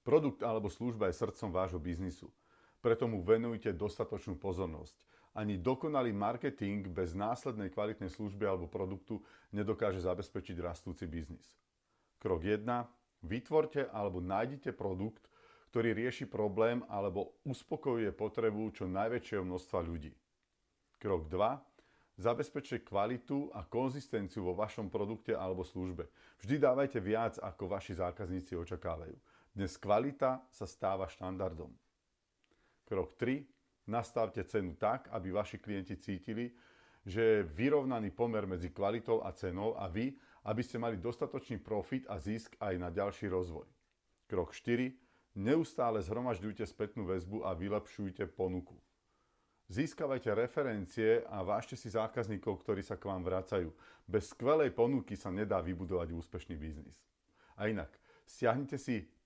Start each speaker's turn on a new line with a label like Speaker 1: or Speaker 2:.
Speaker 1: Produkt alebo služba je srdcom vášho biznisu. Preto mu venujte dostatočnú pozornosť. Ani dokonalý marketing bez následnej kvalitnej služby alebo produktu nedokáže zabezpečiť rastúci biznis. Krok 1. Vytvorte alebo nájdite produkt, ktorý rieši problém alebo uspokojuje potrebu čo najväčšieho množstva ľudí. Krok 2. Zabezpečte kvalitu a konzistenciu vo vašom produkte alebo službe. Vždy dávajte viac, ako vaši zákazníci očakávajú. Dnes kvalita sa stáva štandardom. Krok 3. Nastavte cenu tak, aby vaši klienti cítili, že je vyrovnaný pomer medzi kvalitou a cenou a vy, aby ste mali dostatočný profit a zisk aj na ďalší rozvoj. Krok 4. Neustále zhromažďujte spätnú väzbu a vylepšujte ponuku. Získavajte referencie a vážte si zákazníkov, ktorí sa k vám vracajú. Bez skvelej ponuky sa nedá vybudovať úspešný biznis. A inak, stiahnite si